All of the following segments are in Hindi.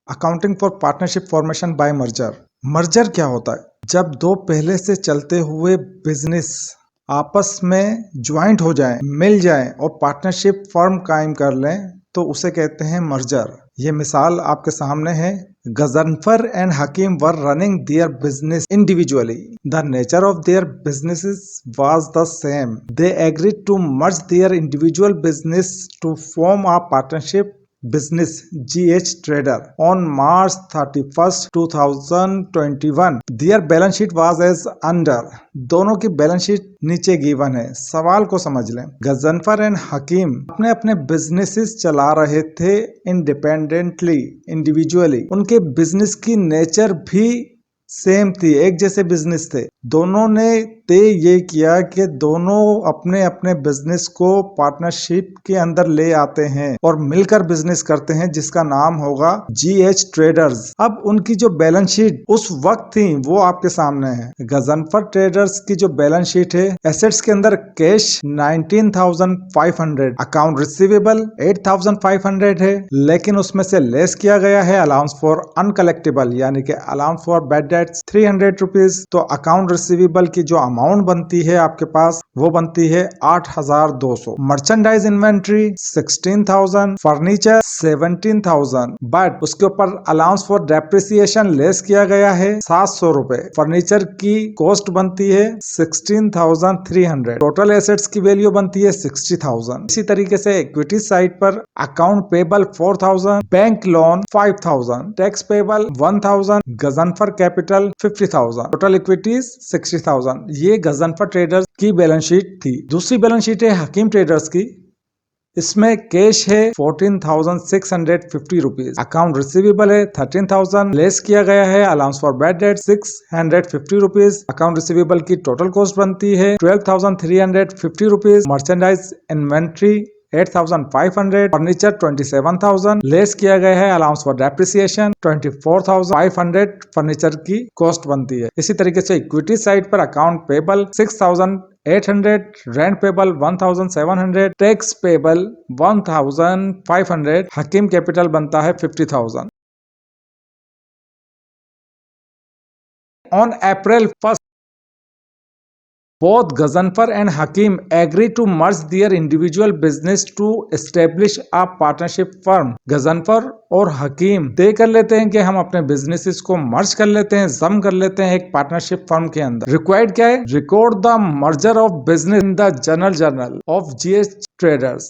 Accounting for partnership formation by merger. Merger क्या होता है? जब दो पहले से चलते हुए बिजनेस आपस में ज्वाइंट हो जाएं, मिल जाएं और पार्टनरशिप फर्म कायम कर लें तो उसे कहते हैं मर्जर। ये मिसाल आपके सामने है। Ghazanfar and Hakim were running their business individually. The nature of their businesses was the same. They agreed to merge their individual business to form a partnership business GH Trader on March 31st 2021. Their balance sheet was as under. दोनों की बैलेंस शीट नीचे गिवन है। सवाल को समझ लें। गजनफर एंड हकीम अपने अपने बिजनेसेस चला रहे थे इंडिपेंडेंटली, इंडिविजुअली। उनके बिजनेस की नेचर भी सेम थी, एक जैसे बिजनेस थे। दोनों ने तय ये किया कि दोनों अपने अपने बिजनेस को पार्टनरशिप के अंदर ले आते हैं और मिलकर बिजनेस करते हैं, जिसका नाम होगा GH ट्रेडर्स। अब उनकी जो बैलेंस शीट उस वक्त थी वो आपके सामने है। गजनफर ट्रेडर्स की जो बैलेंस शीट है, एसेट्स के अंदर कैश 19,500, अकाउंट रिसीवेबल 8,500 है, लेकिन उसमें से लेस किया गया है अलाउंस फॉर अनकलेक्टेबल, यानी कि allowance for bad debts 300 rupees. तो अकाउंट रिसीवेबल की जो अमाउंट बनती है आपके पास वो बनती है 8,200। मर्चेंडाइज इन्वेंट्री 16,000, फर्नीचर 17,000, बट उसके ऊपर अलाउंस फॉर डेप्रिसिएशन लेस किया गया है 700 रुपए। फर्नीचर की कॉस्ट बनती है 16,300। टोटल एसेट्स की वैल्यू बनती है 60,000। इसी तरीके से इक्विटी साइड पर account payable 4,000, bank loan 5,000, tax payable 1,000, Ghazanfar capital 50,000, total equities 60,000। ये गजनफर ट्रेडर्स की बैलेंस शीट थी। दूसरी बैलेंस शीट है हकीम ट्रेडर्स की। इसमें कैश है 14,650 रुपीज, अकाउंट रिसीवेबल है 13,000, लेस किया गया है allowance for bad debt 650 rupees. Account receivable की टोटल कॉस्ट बनती है 12,350 rupees. Merchandise inventory 8,500, furniture 27,000, less किया गया है अलाउंस फॉर डेप्रिसिएशन 24,500 फर्नीचर की कॉस्ट बनती है। इसी तरीके से इक्विटी साइड पर account payable 6,800, rent payable 1,700, tax payable 1,500, हकीम कैपिटल बनता है 50,000। On April 1st, both Ghazanfar and Hakim agreed to merge their individual business to establish a partnership firm. Ghazanfar और हकीम तय कर लेते हैं कि हम अपने बिजनेसेस को मर्ज कर लेते हैं, जम कर लेते हैं एक पार्टनरशिप फर्म के अंदर। रिक्वायर्ड क्या है? Record the merger of business in the journal of GH traders.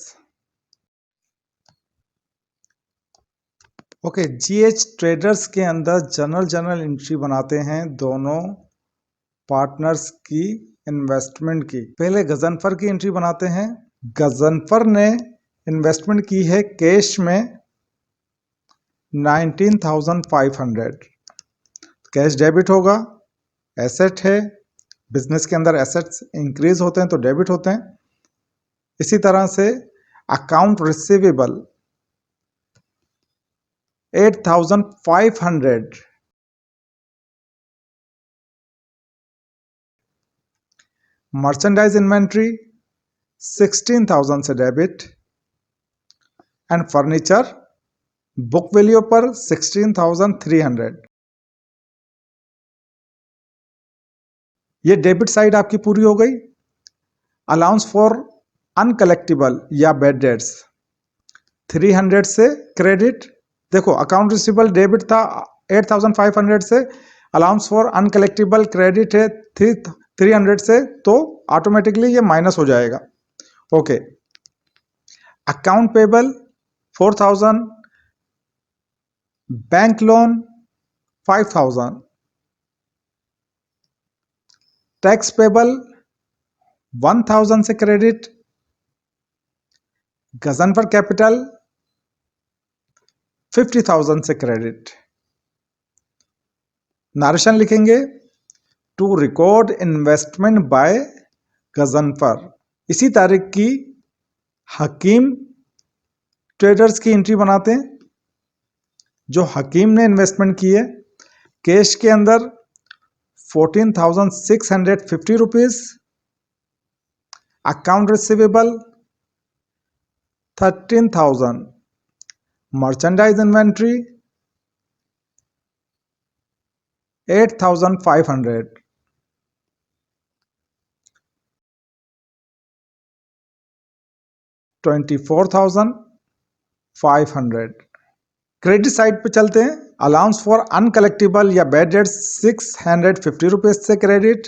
Okay, GH traders के अंदर जर्नल एंट्री बनाते हैं दोनों पार्टनर्स की इन्वेस्टमेंट की। पहले गजनफर की एंट्री बनाते हैं। गजनफर ने इन्वेस्टमेंट की है कैश में 19,500। कैश डेबिट होगा, एसेट है, बिजनेस के अंदर एसेट्स इंक्रीज होते हैं तो डेबिट होते हैं। इसी तरह से अकाउंट रिसीवेबल 8,500, मर्चेंडाइज इन्वेंट्री 16,000 से debit, and furniture book value पर 16,300। ये डेबिट साइड आपकी पूरी हो गई। अलाउंस फॉर अनकलेक्टेबल या बैड डेट्स 300 से क्रेडिट। देखो, अकाउंट रिसीवेबल डेबिट था 8,500 से, अलाउंस फॉर अनकलेक्टेबल क्रेडिट है 300 से, तो ऑटोमेटिकली ये माइनस हो जाएगा। Okay, account payable 4,000, bank loan 5,000, tax payable 1,000 से क्रेडिट, गजनफर कैपिटल 50,000 से क्रेडिट। नारेशन लिखेंगे to record investment by Ghazanfar. इसी तारीख की हकीम ट्रेडर्स की एंट्री बनाते हैं। जो हकीम ने इन्वेस्टमेंट की है कैश के अंदर 14,650 rupees, account receivable 13,000, merchandise inventory 8,500, 24,500। Credit side पे चलते हैं। अलाउंस फॉर अनकलेक्टिबल या बैड डेट 650 रुपीज से क्रेडिट।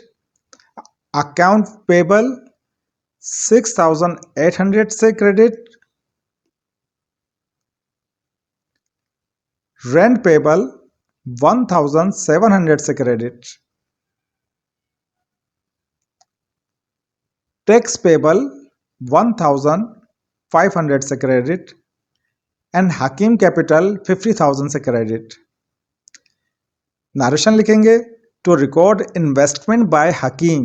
अकाउंट पेबल 6,800 से क्रेडिट। रेंट पेबल 1,700 से क्रेडिट। टैक्स पेबल 1,500 से क्रेडिट एंड हकीम कैपिटल 50,000 से क्रेडिट। नरेशन लिखेंगे to record investment by Hakim